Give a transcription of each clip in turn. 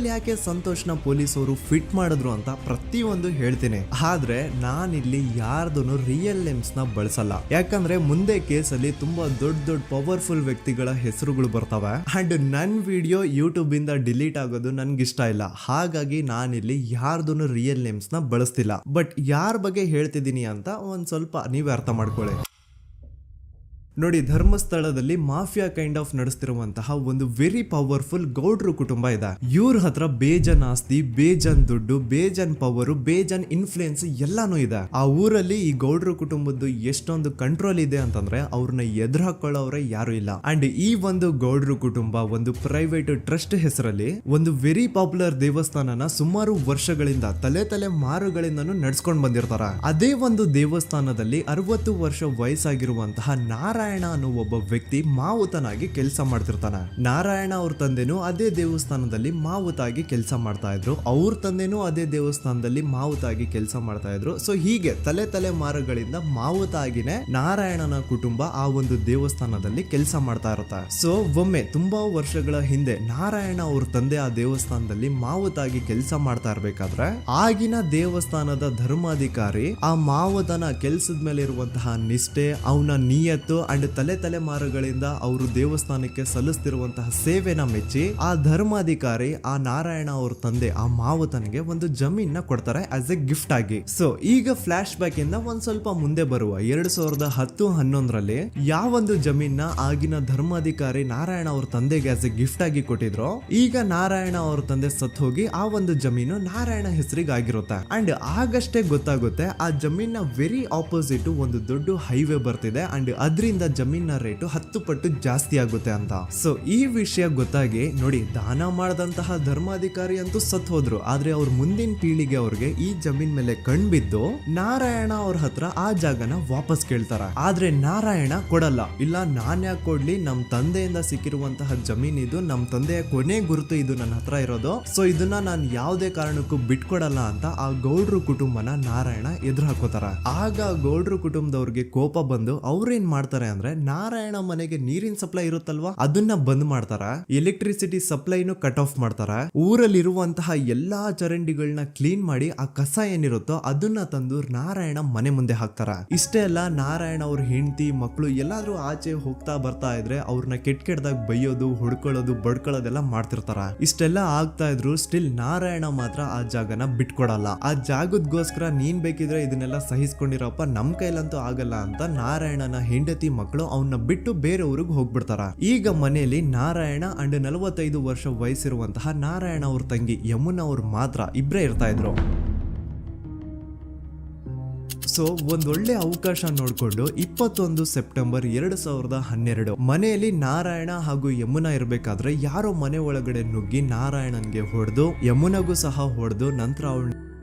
ಯಾಕೆ ಸಂತೋಷ್ನ ಪೊಲೀಸರು ಫಿಟ್ ಮಾಡಿದ್ರು ಅಂತ ಪ್ರತಿಯೊಂದು ಹೇಳ್ತೀನಿ. ಆದ್ರೆ ನಾನಿಲ್ಲಿ ಯಾರ್ದು ರಿಯಲ್ ನೇಮ್ಸ್ ನ ಬಳಸಲ್ಲ. ಯಾಕಂದ್ರೆ ಮುಂದೆ ಕೇಸಲ್ಲಿ ತುಂಬಾ ದೊಡ್ಡ ಪವರ್ಫುಲ್ ವ್ಯಕ್ತಿಗಳ ಹೆಸರುಗಳು ಬರ್ತವೆ ಅಂಡ್ ನನ್ ವಿಡಿಯೋ ಯೂಟ್ಯೂಬ್ ಇಂದ ಡಿಲೀಟ್ ಆಗೋದು ನನ್ಗೆ ಇಷ್ಟ ಇಲ್ಲ. ಹಾಗಾಗಿ ನಾನಿಲ್ಲಿ ಯಾರ್ದು ರಿಯಲ್ ನೇಮ್ಸ್ ನ ಬಳಸ್ತಿಲ್ಲ. ಬಟ್ ಯಾರ ಬಗ್ಗೆ ಹೇಳ್ತಿದ್ದೀನಿ ಅಂತ ಒಂದ್ ಸ್ವಲ್ಪ ನೀವೇ ಅರ್ಥ ಮಾಡ್ಕೊಳ್ಳಿ. ನೋಡಿ, ಧರ್ಮಸ್ಥಳದಲ್ಲಿ ಮಾಫಿಯಾ ಕೈಂಡ್ ಆಫ್ ನಡೆಸ್ತಿರುವಂತಹ ಒಂದು ವೆರಿ ಪವರ್ಫುಲ್ ಗೌಡ್ರು ಕುಟುಂಬ ಇದೆ. ಇವ್ರ ಹತ್ರ ಬೇಜನ್ ಆಸ್ತಿ, ಬೇಜನ್ ದುಡ್ಡು, ಬೇಜನ್ ಪವರ್, ಬೇಜನ್ ಇನ್ಫ್ಲೂಯೆನ್ಸ್ ಎಲ್ಲಾನು ಇದೆ. ಆ ಊರಲ್ಲಿ ಈ ಗೌಡ್ರು ಕುಟುಂಬದ್ದು ಎಷ್ಟೊಂದು ಕಂಟ್ರೋಲ್ ಇದೆ ಅಂತಂದ್ರೆ ಅವ್ರನ್ನ ಎದುರು ಹಾಕೊಳ್ಳೋರೆ ಯಾರು ಇಲ್ಲ. ಅಂಡ್ ಈ ಒಂದು ಗೌಡ್ರು ಕುಟುಂಬ ಒಂದು ಪ್ರೈವೇಟ್ ಟ್ರಸ್ಟ್ ಹೆಸರಲ್ಲಿ ಒಂದು ವೆರಿ ಪಾಪ್ಯುಲರ್ ದೇವಸ್ಥಾನನ ಸುಮಾರು ವರ್ಷಗಳಿಂದ ತಲೆ ಮಾರುಗಳಿಂದನೂ ನಡ್ಸ್ಕೊಂಡ್ ಬಂದಿರ್ತಾರ. ಅದೇ ಒಂದು ದೇವಸ್ಥಾನದಲ್ಲಿ 60 ವರ್ಷ ವಯಸ್ಸಾಗಿರುವಂತಹ ನಾರಾಯಣ ಅನ್ನೋ ಒಬ್ಬ ವ್ಯಕ್ತಿ ಮಾವುತನಾಗಿ ಕೆಲಸ ಮಾಡ್ತಿರ್ತಾನೆ. ನಾರಾಯಣ ಅವ್ರ ತಂದೆನೂ ಅದೇ ದೇವಸ್ಥಾನದಲ್ಲಿ ಮಾವುತಾಗಿ ಕೆಲಸ ಮಾಡ್ತಾ ಇದ್ರು. ಅವ್ರ ತಂದೆನೂ ಅದೇ ದೇವಸ್ಥಾನದಲ್ಲಿ ಮಾವುತಾಗಿ ಕೆಲಸ ಮಾಡ್ತಾ ಇದ್ರು. ಸೊ ಹೀಗೆ ತಲೆ ಮಾರುಗಳಿಂದ ಮಾವುತ ಆಗಿನೇ ನಾರಾಯಣನ ಕುಟುಂಬ ಆ ಒಂದು ದೇವಸ್ಥಾನದಲ್ಲಿ ಕೆಲಸ ಮಾಡ್ತಾ ಇರುತ್ತೆ. ಸೊ ಒಮ್ಮೆ ತುಂಬಾ ವರ್ಷಗಳ ಹಿಂದೆ ನಾರಾಯಣ ಅವ್ರ ತಂದೆ ಆ ದೇವಸ್ಥಾನದಲ್ಲಿ ಮಾವುತಾಗಿ ಕೆಲಸ ಮಾಡ್ತಾ ಇರ್ಬೇಕಾದ್ರೆ ಆಗಿನ ದೇವಸ್ಥಾನದ ಧರ್ಮಾಧಿಕಾರಿ ಆ ಮಾವುತನ ಕೆಲ್ಸದ ಮೇಲೆ ಇರುವಂತಹ ನಿಷ್ಠೆ, ಅವನ ನಿಯತ್ತು ಅಂಡ್ ತಲೆಮಾರುಗಳಿಂದ ಅವರು ದೇವಸ್ಥಾನಕ್ಕೆ ಸಲ್ಲಿಸ್ತಿರುವಂತಹ ಸೇವೆನ ಮೆಚ್ಚಿ ಆ ಧರ್ಮಾಧಿಕಾರಿ ಆ ನಾರಾಯಣ ಅವ್ರ ತಂದೆ ಆ ಮಾವುತನಿಗೆ ಒಂದು ಜಮೀನ ಕೊಡ್ತಾರೆ ಆಸ್ ಎ ಗಿಫ್ಟ್ ಆಗಿ. ಸೊ ಈಗ ಫ್ಲಾಶ್ ಬ್ಯಾಕ್ ಇಂದ ಒಂದ್ ಸ್ವಲ್ಪ ಮುಂದೆ ಬರುವ 2010-11ರಲ್ಲಿ ಯಾವೊಂದು ಜಮೀನ ಆಗಿನ ಧರ್ಮಾಧಿಕಾರಿ ನಾರಾಯಣ ಅವ್ರ ತಂದೆಗೆ ಆಸ್ ಎ ಗಿಫ್ಟ್ ಆಗಿ ಕೊಟ್ಟಿದ್ರು, ಈಗ ನಾರಾಯಣ ಅವ್ರ ತಂದೆ ಸತ್ ಹೋಗಿ ಆ ಒಂದು ಜಮೀನು ನಾರಾಯಣ ಹೆಸರಿಗೆ ಆಗಿರುತ್ತೆ. ಅಂಡ್ ಆಗಷ್ಟೇ ಗೊತ್ತಾಗುತ್ತೆ ಆ ಜಮೀನ ವೆರಿ ಆಪೋಸಿಟ್ ಒಂದು ದೊಡ್ಡ ಹೈವೇ ಬರ್ತಿದೆ ಅಂಡ್ ಅದರಿಂದ ಜಮೀನ ರೇಟು 10 ಪಟ್ಟು ಜಾಸ್ತಿ ಆಗುತ್ತೆ ಅಂತ. ಸೊ ಈ ವಿಷಯ ಗೊತ್ತಾಗಿ ನೋಡಿ, ದಾನ ಮಾಡದಂತಹ ಧರ್ಮಾಧಿಕಾರಿ ಅಂತೂ ಸತ್ ಹೋದ್ರು. ಆದ್ರೆ ಅವ್ರ ಮುಂದಿನ ಪೀಳಿಗೆ ಅವ್ರಿಗೆ ಈ ಜಮೀನ್ ಮೇಲೆ ಕಣ್ಬಿದ್ದು ನಾರಾಯಣ ಅವ್ರ ಹತ್ರ ಆ ಜಾಗನ ವಾಪಸ್ ಕೇಳ್ತಾರ. ಆದ್ರೆ ನಾರಾಯಣ ಕೊಡಲ್ಲ. ಇಲ್ಲ, ನಾನ್ ಯಾಕೆ ಕೊಡ್ಲಿ, ನಮ್ ತಂದೆಯಿಂದ ಸಿಕ್ಕಿರುವಂತಹ ಜಮೀನ್ ಇದು, ನಮ್ ತಂದೆಯ ಕೊನೆ ಗುರುತು ಇದು ನನ್ನ ಹತ್ರ ಇರೋದು. ಸೊ ಇದನ್ನ ನಾನು ಯಾವುದೇ ಕಾರಣಕ್ಕೂ ಬಿಟ್ಕೊಡಲ್ಲ ಅಂತ ಆ ಗೌಡ್ರು ಕುಟುಂಬನ ನಾರಾಯಣ ಎದುರು ಹಾಕೋತಾರ. ಆಗ ಗೌಡ್ರು ಕುಟುಂಬದವ್ರಿಗೆ ಕೋಪ ಬಂದು ಅವ್ರೇನ್ ಮಾಡ್ತಾರೆ ಅಂದ್ರೆ ನಾರಾಯಣ ಮನೆಗೆ ನೀರಿನ ಸಪ್ಲೈ ಇರುತ್ತಲ್ವಾ, ಅದನ್ನ ಬಂದ್ ಮಾಡ್ತಾರ. ಎಲೆಕ್ಟ್ರಿಸಿಟಿ ಸಪ್ಲೈನು ಕಟ್ ಆಫ್ ಮಾಡ್ತಾರ. ಊರಲ್ಲಿರುವಂತಹ ಎಲ್ಲಾ ಚರಂಡಿಗಳನ್ನ ಕ್ಲೀನ್ ಮಾಡಿ ಆ ಕಸ ಏನಿರುತ್ತೋ ಅದನ್ನ ತಂದು ನಾರಾಯಣ ಮನೆ ಮುಂದೆ ಹಾಕ್ತಾರ. ಇಷ್ಟೇ ಅಲ್ಲ, ನಾರಾಯಣ ಅವ್ರ ಹೆಂಡತಿ ಮಕ್ಕಳು ಎಲ್ಲಾದ್ರೂ ಆಚೆ ಹೋಗ್ತಾ ಬರ್ತಾ ಇದ್ರೆ ಅವ್ರನ್ನ ಕೆಟ್ಟದಾಗ ಬೈಯೋದು, ಹೊಡ್ಕೊಳ್ಳೋದು, ಬಡ್ಕೊಳ್ಳೋದೆಲ್ಲ ಮಾಡ್ತಿರ್ತಾರ. ಇಷ್ಟೆಲ್ಲ ಆಗ್ತಾ ಇದ್ರು ಸ್ಟಿಲ್ ನಾರಾಯಣ ಮಾತ್ರ ಆ ಜಾಗನ ಬಿಟ್ಕೊಡಲ್ಲ. ಆ ಜಾಗದ್ಗೋಸ್ಕರ ನೀನ್ ಬೇಕಿದ್ರೆ ಇದನ್ನೆಲ್ಲ ಸಹಿಸ್ಕೊಂಡಿರಪ್ಪ, ನಮ್ ಕೈಲಂತೂ ಆಗಲ್ಲ ಅಂತ ನಾರಾಯಣನ ಹೆಂಡತಿ ಮಕ್ಕಳು ಅವನ್ನ ಬಿಟ್ಟು ಬೇರೆ ಊರಿಗೆ ಹೋಗ್ಬಿಡ್ತಾರ. ಈಗ ಮನೆಯಲ್ಲಿ ನಾರಾಯಣ ಅಂಡ್ 45 ವರ್ಷ ವಯಸ್ಸಿರುವಂತಹ ನಾರಾಯಣ ಅವ್ರ ತಂಗಿ ಯಮುನಾ ಅವ್ರು ಮಾತ್ರ ಇಬ್ರೇ ಇರ್ತಾ ಇದ್ರು. ಸೊ ಒಂದೊಳ್ಳೆ ಅವಕಾಶ ನೋಡ್ಕೊಂಡು 21 ಸೆಪ್ಟೆಂಬರ್ 2012 ಮನೆಯಲ್ಲಿ ನಾರಾಯಣ ಹಾಗೂ ಯಮುನಾ ಇರ್ಬೇಕಾದ್ರೆ ಯಾರೋ ಮನೆ ಒಳಗಡೆ ನುಗ್ಗಿ ನಾರಾಯಣನ್ಗೆ ಹೊಡೆದು ಯಮುನಾಗೂ ಸಹ ಹೊಡೆದು ನಂತರ ಅವಳು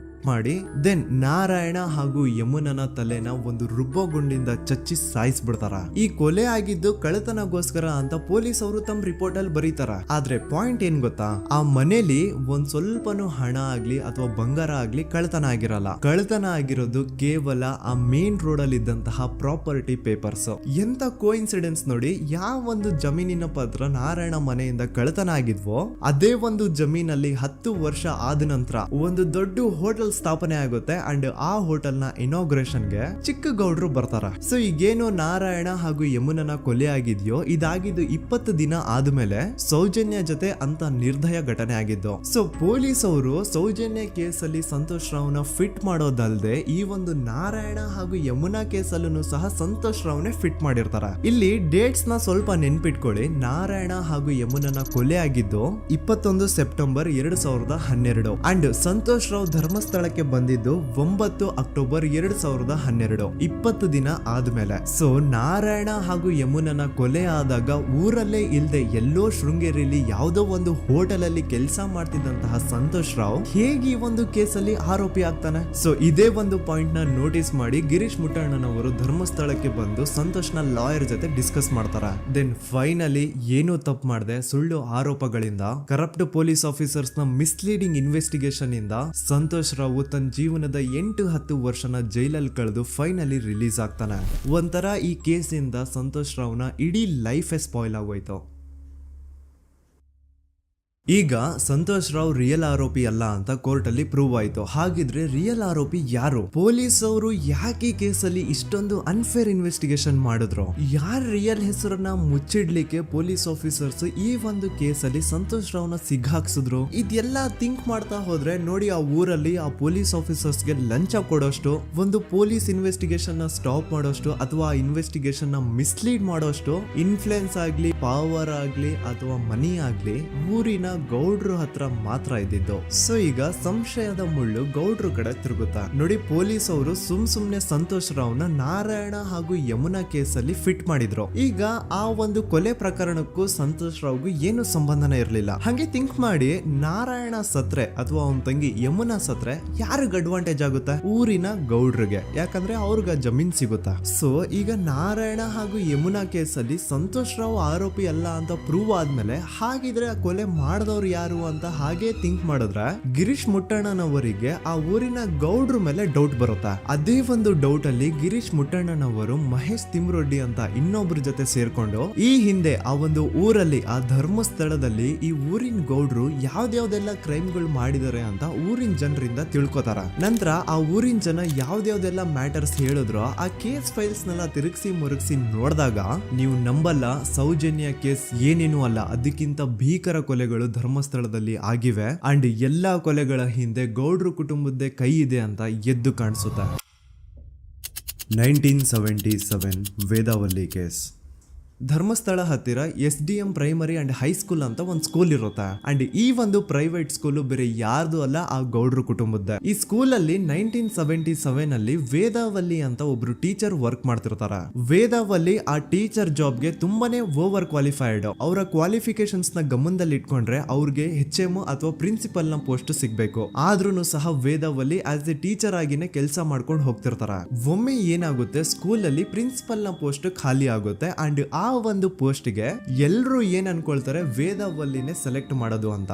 ಮಾಡಿ ದೆನ್ ನಾರಾಯಣ ಹಾಗೂ ಯಮುನನ ತಲೆನ ಒಂದು ರುಬ್ಬಗುಂಡಿಂದ ಚಚ್ಚಿ ಸಾಯಿಸ್ಬಿಡ್ತಾರ. ಈ ಕೊಲೆ ಆಗಿದ್ದು ಕಳ್ಳತನಗೋಸ್ಕರ ಅಂತ ಪೊಲೀಸ್ ಅವರು ತಮ್ಮ ರಿಪೋರ್ಟ್ ಅಲ್ಲಿ ಬರೀತಾರ. ಆದ್ರೆ ಪಾಯಿಂಟ್ ಏನ್ ಗೊತ್ತಾ, ಆ ಮನೇಲಿ ಒಂದ್ ಸ್ವಲ್ಪನೂ ಹಣ ಆಗ್ಲಿ ಅಥವಾ ಬಂಗಾರ ಆಗ್ಲಿ ಕಳ್ಳತನ ಆಗಿರಲ್ಲ. ಕಳ್ಳತನ ಆಗಿರೋದು ಕೇವಲ ಆ ಮೇನ್ ರೋಡ್ ಅಲ್ಲಿ ಇದ್ದಂತಹ ಪ್ರಾಪರ್ಟಿ ಪೇಪರ್ಸ್. ಎಂತ ಕೋಇನ್ಸಿಡೆನ್ಸ್ ನೋಡಿ, ಯಾವ ಒಂದು ಜಮೀನಿನ ಪತ್ರ ನಾರಾಯಣ ಮನೆಯಿಂದ ಕಳ್ಳತನ ಆಗಿದ್ವೋ ಅದೇ ಒಂದು ಜಮೀನಲ್ಲಿ 10 ವರ್ಷ ಆದ ನಂತರ ಒಂದು ದೊಡ್ಡ ಹೋಟೆಲ್ ಸ್ಥಾಪನೆ ಆಗುತ್ತೆ ಅಂಡ್ ಆ ಹೋಟೆಲ್ ನ ಇನಾಗ್ರೇಷನ್ ಗೆ ಚಿಕ್ಕ ಗೌಡ್ರು ಬರ್ತಾರ. ಸೊ ಈಗೇನು ನಾರಾಯಣ ಹಾಗೂ ಯಮುನನ ಕೊಲೆ ಆಗಿದ್ಯೋ ಇದಾಗಿದ್ದು 20 ದಿನ ಆದ್ಮೇಲೆ ಸೌಜನ್ಯ ಜೊತೆ ಅಂತ ನಿರ್ದಯ ಘಟನೆ ಆಗಿದ್ದು. ಸೊ ಪೊಲೀಸ್ ಅವರು ಸೌಜನ್ಯ ಕೇಸಲ್ಲಿ ಸಂತೋಷ್ ರಾವ್ನ ಫಿಟ್ ಮಾಡೋದಲ್ದೆ ಈ ಒಂದು ನಾರಾಯಣ ಹಾಗೂ ಯಮುನಾ ಕೇಸಲ್ಲೂ ಸಹ ಸಂತೋಷ್ ರಾವ್ನೆ ಫಿಟ್ ಮಾಡಿರ್ತಾರ. ಇಲ್ಲಿ ಡೇಟ್ಸ್ ನ ಸ್ವಲ್ಪ ನೆನ್ಪಿಟ್ಕೊಳ್ಳಿ. ನಾರಾಯಣ ಹಾಗೂ ಯಮುನನ ಕೊಲೆ ಆಗಿದ್ದು 21 ಸೆಪ್ಟೆಂಬರ್ 2012 ಅಂಡ್ ಸಂತೋಷ್ ರಾವ್ ಧರ್ಮಸ್ಥಳಕ್ಕೆ ಬಂದಿದ್ದು 9 ಅಕ್ಟೋಬರ್ 2012, 20 ದಿನ ಆದ್ಮೇಲೆ. ಸೊ ನಾರಾಯಣ ಹಾಗೂ ಯಮುನನ ಕೊಲೆ ಆದಾಗ ಊರಲ್ಲೇ ಇಲ್ದೆ ಎಲ್ಲೋ ಶೃಂಗೇರಿಯಲ್ಲಿ ಯಾವುದೋ ಒಂದು ಹೋಟೆಲ್ ಅಲ್ಲಿ ಕೆಲಸ ಮಾಡ್ತಿದ್ದಂತಹ ಸಂತೋಷ್ ರಾವ್ ಹೇಗೆ ಈ ಒಂದು ಕೇಸಲ್ಲಿ ಆರೋಪಿ ಆಗ್ತಾನೆ? ಸೊ ಇದೇ ಒಂದು ಪಾಯಿಂಟ್ ನ ನೋಟಿಸ್ ಮಾಡಿ ಗಿರೀಶ್ ಮುಟ್ಟಣ್ಣನವರು ಧರ್ಮಸ್ಥಳಕ್ಕೆ ಬಂದು ಸಂತೋಷ್ ನ ಲಾಯರ್ ಜೊತೆ ಡಿಸ್ಕಸ್ ಮಾಡ್ತಾರ. ದೆನ್ ಫೈನಲಿ ಏನೋ ತಪ್ಪು ಮಾಡದೆ ಸುಳ್ಳು ಆರೋಪಗಳಿಂದ ಕರಪ್ಟ್ ಪೊಲೀಸ್ ಆಫೀಸರ್ಸ್ ನ ಮಿಸ್ಲೀಡಿಂಗ್ ಇನ್ವೆಸ್ಟಿಗೇಷನ್ ಇಂದ ಸಂತೋಷ್ ರಾವ್ ತನ್ನ ಜೀವನದ 8-10 ವರ್ಷನ ಜೈಲಲ್ಲಿ ಕಳೆದು ಫೈನಲಿ ರಿಲೀಸ್ ಆಗ್ತಾನೆ. ಒಂಥರ ಈ ಕೇಸಿಂದ ಸಂತೋಷ್ ರಾವ್ನ ಇಡೀ ಲೈಫ್ ಸ್ಪಾಯ್ಲ್ ಆಗೋಯ್ತು. ಈಗ ಸಂತೋಷ್ ರಾವ್ ರಿಯಲ್ ಆರೋಪಿ ಅಲ್ಲ ಅಂತ ಕೋರ್ಟ್ ಅಲ್ಲಿ ಪ್ರೂವ್ ಆಯ್ತು. ಹಾಗಿದ್ರೆ ರಿಯಲ್ ಆರೋಪಿ ಯಾರು? ಪೊಲೀಸ್ ಅವರು ಯಾಕೆ ಕೇಸಲ್ಲಿ ಇಷ್ಟೊಂದು ಅನ್ಫೇರ್ ಇನ್ವೆಸ್ಟಿಗೇಷನ್ ಮಾಡಿದ್ರು? ಯಾರ ರಿಯಲ್ ಹೆಸರನ್ನ ಮುಚ್ಚಿಡ್ಲಿಕ್ಕೆ ಪೊಲೀಸ್ ಆಫೀಸರ್ಸ್ ಈ ಒಂದು ಕೇಸಲ್ಲಿ ಸಂತೋಷ್ ರಾವ್ ನ ಸಿಗ್ಹಾಕ್ಸಿದ್ರು? ಇದೆಲ್ಲ ಥಿಂಕ್ ಮಾಡ್ತಾ ಹೋದ್ರೆ ನೋಡಿ, ಆ ಊರಲ್ಲಿ ಆ ಪೊಲೀಸ್ ಆಫೀಸರ್ಸ್ಗೆ ಲಂಚ ಕೊಡೋಷ್ಟು, ಒಂದು ಪೊಲೀಸ್ ಇನ್ವೆಸ್ಟಿಗೇಷನ್ ನ ಸ್ಟಾಪ್ ಮಾಡೋಷ್ಟು ಅಥವಾ ಇನ್ವೆಸ್ಟಿಗೇಷನ್ ನ ಮಿಸ್ಲೀಡ್ ಮಾಡೋಷ್ಟು ಇನ್ಫ್ಲುಯೆನ್ಸ್ ಆಗ್ಲಿ, ಪವರ್ ಆಗ್ಲಿ ಅಥವಾ ಮನಿ ಆಗ್ಲಿ ಊರಿನ ಗೌಡ್ರು ಹತ್ರ ಮಾತ್ರ ಇದ್ದಿದ್ದು. ಸೊ ಈಗ ಸಂಶಯದ ಮುಳ್ಳು ಗೌಡ್ರು ಕಡೆ ತಿರುಗುತ್ತಾ. ನೋಡಿ, ಪೊಲೀಸ್ ಅವರು ಸುಮ್ನೆ ಸಂತೋಷ್ ರಾವ್ನ ನಾರಾಯಣ ಹಾಗೂ ಯಮುನಾ ಕೇಸಲ್ಲಿ ಫಿಟ್ ಮಾಡಿದ್ರು. ಈಗ ಆ ಒಂದು ಕೊಲೆ ಪ್ರಕರಣಕ್ಕೂ ಸಂತೋಷ್ ರಾವ್ಗೂ ಏನು ಸಂಬಂಧನೇ ಇರ್ಲಿಲ್ಲ. ಹಂಗೆ ಥಿಂಕ್ ಮಾಡಿ, ನಾರಾಯಣ ಸತ್ರೆ ಅಥವಾ ಅವನ ತಂಗಿ ಯಮುನಾ ಸತ್ರೆ ಯಾರಿಗ ಅಡ್ವಾಂಟೇಜ್ ಆಗುತ್ತೆ? ಊರಿನ ಗೌಡ್ರಿಗೆ, ಯಾಕಂದ್ರೆ ಅವ್ರಿಗೆ ಜಮೀನ್ ಸಿಗುತ್ತಾ. ಸೊ ಈಗ ನಾರಾಯಣ ಹಾಗೂ ಯಮುನಾ ಕೇಸಲ್ಲಿ ಸಂತೋಷ್ ರಾವ್ ಆರೋಪಿ ಅಲ್ಲ ಅಂತ ಪ್ರೂವ್ ಆದ್ಮೇಲೆ, ಹಾಗಿದ್ರೆ ಆ ಕೊಲೆ ಮಾಡಿದವ್ರು ಯಾರು ಅಂತ ಹಾಗೆ ಥಿಂಕ್ ಮಾಡಿದ್ರೆ ಗಿರೀಶ್ ಮುಟ್ಟಣ್ಣನವರಿಗೆ ಆ ಊರಿನ ಗೌಡ್ರ ಮೇಲೆ ಡೌಟ್ ಬರುತ್ತಾ. ಅದೇ ಒಂದು ಡೌಟ್ ಅಲ್ಲಿ ಗಿರೀಶ್ ಮುಟ್ಟಣ್ಣನವರು ಮಹೇಶ್ ತಿಮ್ರೊಡ್ಡಿ ಅಂತ ಇನ್ನೊಬ್ರ ಜೊತೆ ಸೇರ್ಕೊಂಡು ಈ ಹಿಂದೆ ಆ ಒಂದು ಊರಲ್ಲಿ, ಆ ಧರ್ಮಸ್ಥಳದಲ್ಲಿ ಈ ಊರಿನ ಗೌಡ್ರು ಯಾವ್ದ್ಯಾವ್ದೆಲ್ಲ ಕ್ರೈಮ್ಗಳು ಮಾಡಿದಾರೆ ಅಂತ ಊರಿನ ಜನರಿಂದ ತಿಳ್ಕೊತಾರ. ನಂತರ ಆ ಊರಿನ ಜನ ಯಾವ್ದ್ಯಾವ್ದೆಲ್ಲ ಮ್ಯಾಟರ್ಸ್ ಹೇಳಿದ್ರು ಆ ಕೇಸ್ ಫೈಲ್ಸ್ ನೆಲ್ಲ ತಿರುಗಿಸಿ ಮುರುಗಿಸಿ ನೋಡಿದಾಗ ನೀವು ನಂಬಲ್ಲ, ಸೌಜನ್ಯ ಕೇಸ್ ಏನೇನು ಅಲ್ಲ, ಅದಕ್ಕಿಂತ ಭೀಕರ ಕೊಲೆಗಳು ಧರ್ಮಸ್ಥಳದಲ್ಲಿ ಆಗಿವೆ. ಅಂಡ್ ಎಲ್ಲಾ ಕೊಲೆಗಳ ಹಿಂದೆ ಗೌಡ್ರು ಕುಟುಂಬದ್ದೇ ಕೈ ಇದೆ ಅಂತ ಎದ್ದು ಕಾಣಿಸುತ್ತೆ. 1977 ವೇದಾವಲ್ಲಿ ಕೇಸ್. ಧರ್ಮಸ್ಥಳ ಹತ್ತಿರ SDM ಪ್ರೈಮರಿ ಅಂಡ್ ಹೈಸ್ಕೂಲ್ ಅಂತ ಒಂದು ಸ್ಕೂಲ್ ಇರುತ್ತೆ. ಅಂಡ್ ಈ ಒಂದು ಪ್ರೈವೇಟ್ ಸ್ಕೂಲ್ ಬೇರೆ ಯಾರ್ದು ಅಲ್ಲ, ಆ ಗೌಡ್ರು ಕುಟುಂಬದ. ಈ ಸ್ಕೂಲ್ ಅಲ್ಲಿ 1977 ಅಲ್ಲಿ ವೇದಾವಲ್ಲಿ ಅಂತ ಒಬ್ರು ಟೀಚರ್ ವರ್ಕ್ ಮಾಡ್ತಿರ್ತಾರ. ವೇದಾವಲ್ಲಿ ಆ ಟೀಚರ್ ಜಾಬ್ಗೆ ತುಂಬಾನೇ ಓವರ್ ಕ್ವಾಲಿಫೈಡ್. ಅವರ ಕ್ವಾಲಿಫಿಕೇಶನ್ಸ್ ನ ಗಮನದಲ್ಲಿ ಇಟ್ಕೊಂಡ್ರೆ ಅವ್ರಿಗೆ HM ಅಥವಾ ಪ್ರಿನ್ಸಿಪಲ್ ನ ಪೋಸ್ಟ್ ಸಿಗ್ಬೇಕು. ಆದ್ರೂ ಸಹ ವೇದಾವಲ್ಲಿ ಆಸ್ ಎ ಟೀಚರ್ ಆಗಿನೇ ಕೆಲಸ ಮಾಡ್ಕೊಂಡು ಹೋಗ್ತಿರ್ತಾರ. ಒಮ್ಮೆ ಏನಾಗುತ್ತೆ, ಸ್ಕೂಲ್ ಅಲ್ಲಿ ಪ್ರಿನ್ಸಿಪಲ್ ನ ಪೋಸ್ಟ್ ಖಾಲಿ ಆಗುತ್ತೆ. ಅಂಡ್ ಆ ಒಂದು ಪೋಸ್ಟ್ ಗೆ ಎಲ್ರು ಏನ್ ಅನ್ಕೊಳ್ತಾರೆ, ವೇದಾವಲ್ಲಿನೇ ಸೆಲೆಕ್ಟ್ ಮಾಡೋದು ಅಂತ.